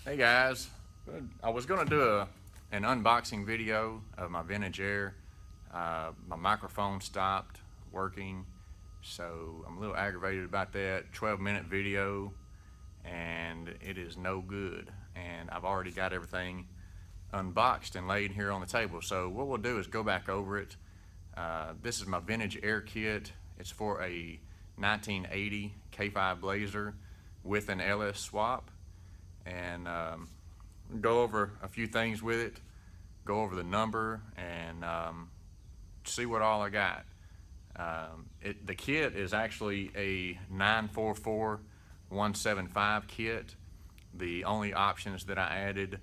Hey guys, I was going to do an unboxing video of my Vintage Air. My microphone stopped working, so I'm a little aggravated about that. 12-minute video and it is no good, and I've already got everything unboxed and laid here on the table. So what we'll do is go back over it. This is my Vintage Air kit. It's for a 1980 K5 Blazer with an LS swap, and go over a few things with it, go over the number, and see what all I got. The kit is actually a 944175 kit. The only options that I added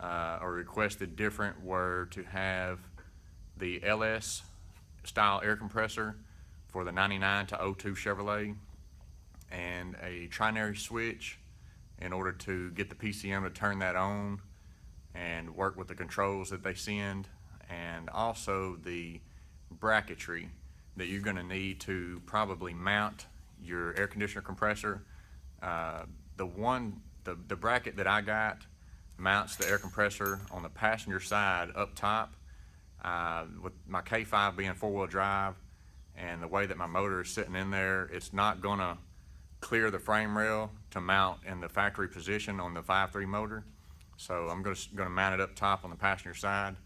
or requested different were to have the LS style air compressor for the 99 to 02 Chevrolet, and a trinary switch in order to get the PCM to turn that on and work with the controls that they send, and also the bracketry that you're going to need to probably mount your air conditioner compressor. The bracket that I got mounts the air compressor on the passenger side up top. With my K5 being four-wheel drive and the way that my motor is sitting in there, it's not going to clear the frame rail to mount in the factory position on the 5.3 motor. So I'm going to mount it up top on the passenger side.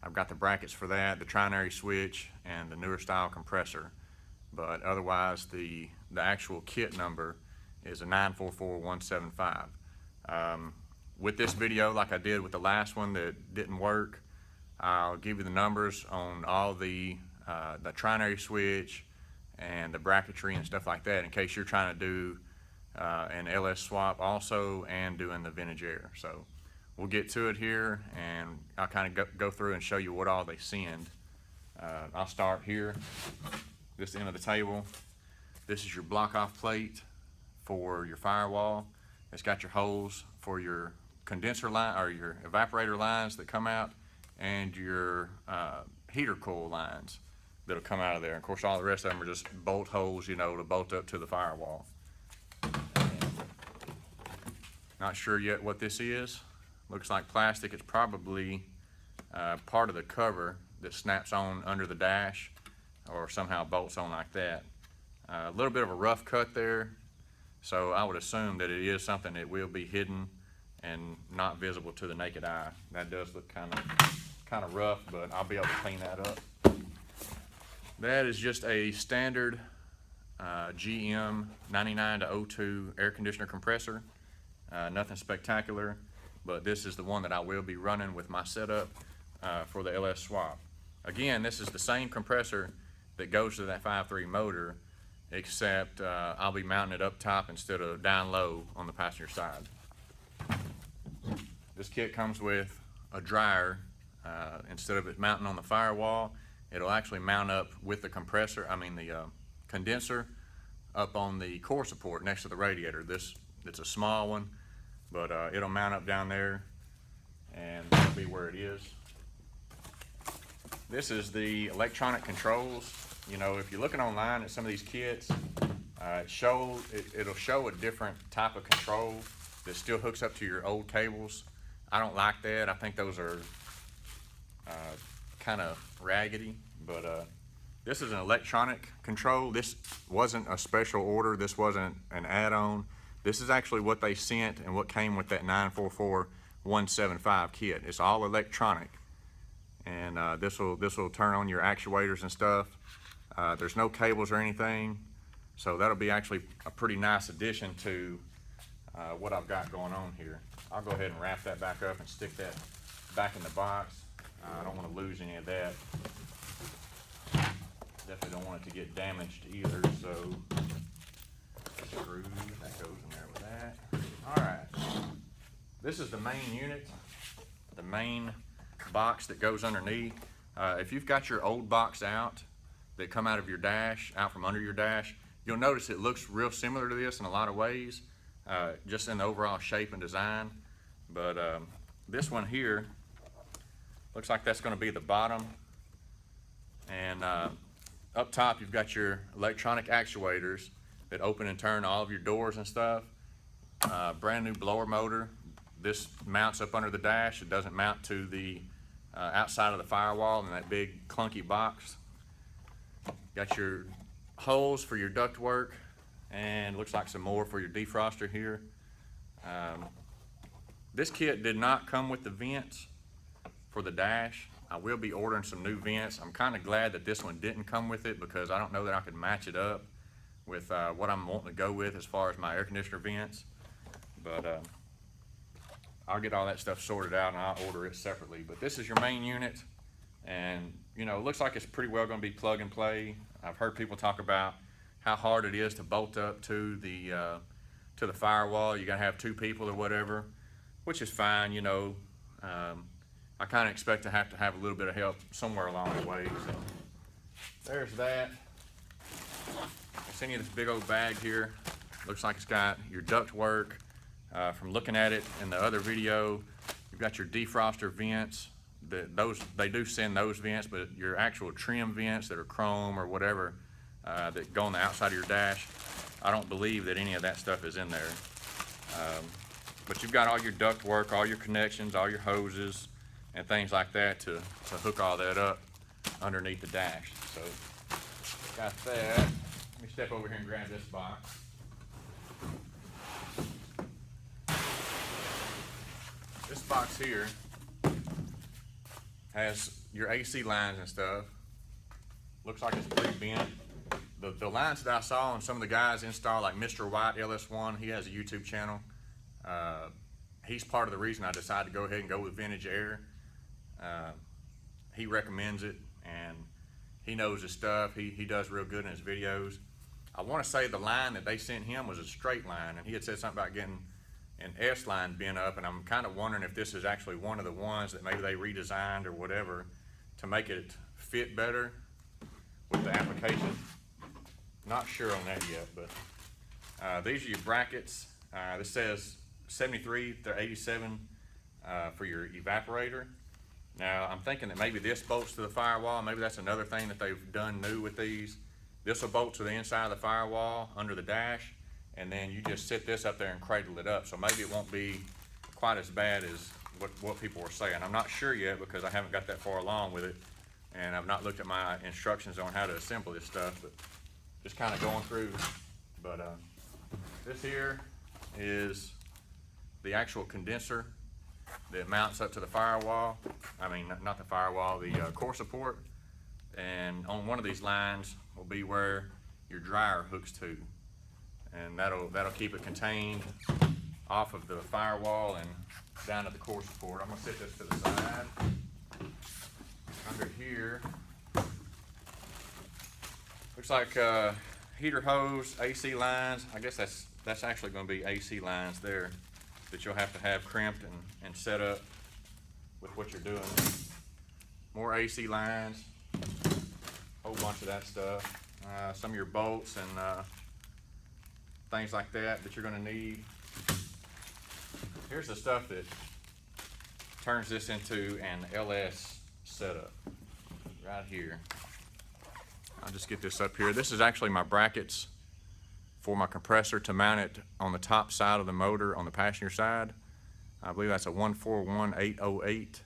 I've got the brackets for that, the trinary switch, and the newer style compressor. But otherwise, the actual kit number is a 944175. With this video, like I did with the last one that didn't work, I'll give you the numbers on all the trinary switch and the bracketry and stuff like that, in case you're trying to do an LS swap also and doing the Vintage Air. So we'll get to it here, and I'll kind of go through and show you what all they send. I'll start here, this end of the table. This is your block off plate for your firewall. It's got your holes for your condenser line or your evaporator lines that come out, and your heater coil lines that'll come out of there. Of course, all the rest of them are just bolt holes, you know, to bolt up to the firewall. Not sure yet what this is. Looks like plastic. It's probably part of the cover that snaps on under the dash or somehow bolts on like that. A little bit of a rough cut there, so I would assume that it is something that will be hidden and not visible to the naked eye. That does look kind of rough, but I'll be able to clean that up. That is just a standard GM 99 to 02 air conditioner compressor. Nothing spectacular, but this is the one that I will be running with my setup for the LS swap. Again, this is the same compressor that goes to that 5.3 motor, except I'll be mounting it up top instead of down low on the passenger side. This kit comes with a dryer. Instead of it mounting on the firewall, it'll actually mount up with the compressor, the condenser, up on the core support next to the radiator. It's a small one, but it'll mount up down there, and that'll be where it is. This is the electronic controls. You know, if you're looking online at some of these kits, it'll show a different type of control that still hooks up to your old cables. I don't like that. I think those are kind of raggedy, but this is an electronic control. This wasn't a special order. This wasn't an add-on. This is actually what they sent and what came with that 944175 kit. It's all electronic, and this will turn on your actuators and stuff. There's no cables or anything, so that'll be actually a pretty nice addition to what I've got going on here. I'll go ahead and wrap that back up and stick that back in the box. I don't want to lose any of that. Definitely don't want it to get damaged either, so screw that goes in there with that. All right, this is the main unit, the main box that goes underneath. If you've got your old box out that come out of your dash, out from under your dash, you'll notice it looks real similar to this in a lot of ways, just in the overall shape and design. But this one here looks like that's going to be the bottom, and up top you've got your electronic actuators that open and turn all of your doors and stuff. Brand new blower motor, this mounts up under the dash. It doesn't mount to the outside of the firewall in that big clunky box. Got your holes for your ductwork, and looks like some more for your defroster here. This kit did not come with the vents for the dash. I will be ordering some new vents. I'm kind of glad that this one didn't come with it, because I don't know that I could match it up with what I'm wanting to go with as far as my air conditioner vents. But I'll get all that stuff sorted out and I'll order it separately. But this is your main unit, and you know, it looks like it's pretty well going to be plug and play. I've heard people talk about how hard it is to bolt up to the firewall. You got to have two people or whatever, which is fine, you know. I kind of expect to have a little bit of help somewhere along the way. So there's that. I send you this big old bag here. Looks like it's got your duct work. From looking at it in the other video, you've got your defroster vents. They do send those vents, but your actual trim vents that are chrome or whatever that go on the outside of your dash, I don't believe that any of that stuff is in there. But you've got all your duct work, all your connections, all your hoses, and things like that to hook all that up underneath the dash. So got that. Let me step over here and grab this box. This box here has your AC lines and stuff. Looks like it's pretty bent. The lines that I saw and some of the guys install, like Mr. White LS1, he has a YouTube channel. He's part of the reason I decided to go ahead and go with Vintage Air. He recommends it, and he knows his stuff. He does real good in his videos. I want to say the line that they sent him was a straight line, and he had said something about getting an S line bent up, and I'm kind of wondering if this is actually one of the ones that maybe they redesigned or whatever to make it fit better with the application. Not sure on that yet, but these are your brackets. This says 73 to 87 for your evaporator. Now I'm thinking that maybe this bolts to the firewall. Maybe that's another thing that they've done new with these. This will bolt to the inside of the firewall under the dash, and then you just sit this up there and cradle it up. So maybe it won't be quite as bad as what people were saying. I'm not sure yet because I haven't got that far along with it, and I've not looked at my instructions on how to assemble this stuff, but just kind of going through. But this here is the actual condenser that mounts up to the firewall. I mean, not the firewall, the core support. And on one of these lines will be where your dryer hooks to, and that'll keep it contained off of the firewall and down to the core support. I'm gonna set this to the side. Under here, looks like heater hose, AC lines. I guess that's actually gonna be AC lines there that you'll have to have crimped and set up with what you're doing. More AC lines, whole bunch of that stuff. Some of your bolts and things like that you're gonna need. Here's the stuff that turns this into an LS setup right here. I'll just get this up here. This is actually my brackets for my compressor to mount it on the top side of the motor on the passenger side. I believe that's a 141808.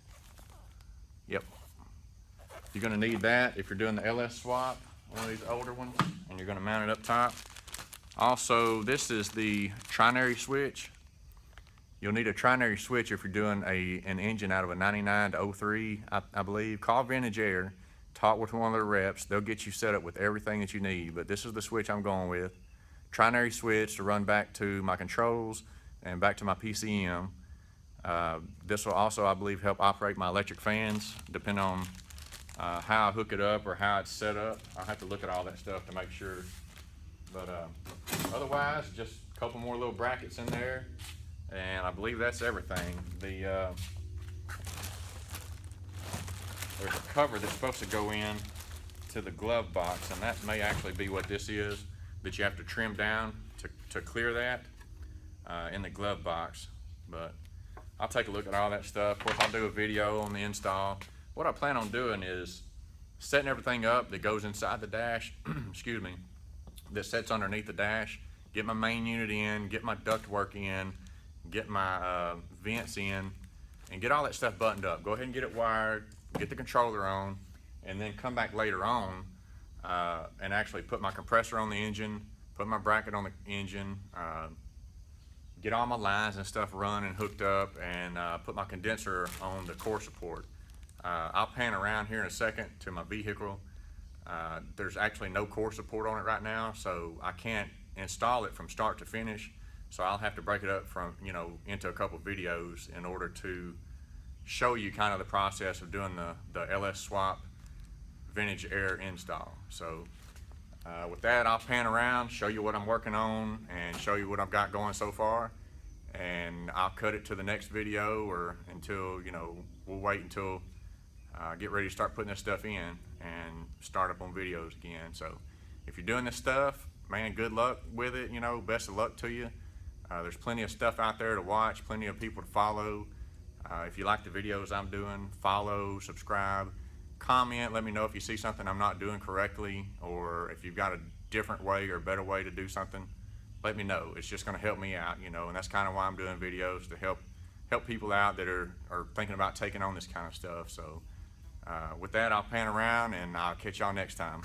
Yep. You're gonna need that if you're doing the LS swap, one of these older ones, and you're gonna mount it up top. Also, this is the trinary switch. You'll need a trinary switch if you're doing an engine out of a 99 to 03, I believe. Call Vintage Air, talk with one of their reps. They'll get you set up with everything that you need, but this is the switch I'm going with. Trinary switch to run back to my controls and back to my PCM. This will also, I believe, help operate my electric fans, depending on how I hook it up or how it's set up. I'll have to look at all that stuff to make sure. But otherwise, just a couple more little brackets in there, and I believe that's everything. There's a cover that's supposed to go in to the glove box, and that may actually be what this is, that you have to trim down to clear that in the glove box. But I'll take a look at all that stuff. Of course, I'll do a video on the install. What I plan on doing is setting everything up that goes inside the dash, excuse me, that sits underneath the dash, get my main unit in, get my duct work in, get my vents in, and get all that stuff buttoned up. Go ahead and get it wired, get the controller on, and then come back later on and actually put my compressor on the engine, put my bracket on the engine, get all my lines and stuff running, hooked up, and put my condenser on the core support. I'll pan around here in a second to my vehicle. There's actually no core support on it right now, so I can't install it from start to finish. So I'll have to break it up from, into a couple videos in order to show you kind of the process of doing the LS Swap Vintage Air install. So with that, I'll pan around, show you what I'm working on, and show you what I've got going so far. And I'll cut it to the next video, or until, we'll wait until get ready to start putting this stuff in and start up on videos again. So if you're doing this stuff, man, good luck with it. Best of luck to you. There's plenty of stuff out there to watch, plenty of people to follow. If you like the videos I'm doing, follow, subscribe, comment, let me know if you see something I'm not doing correctly, or if you've got a different way or a better way to do something, let me know. It's just gonna help me out, and that's kind of why I'm doing videos, to help people out that are thinking about taking on this kind of stuff. So with that, I'll pan around and I'll catch y'all next time.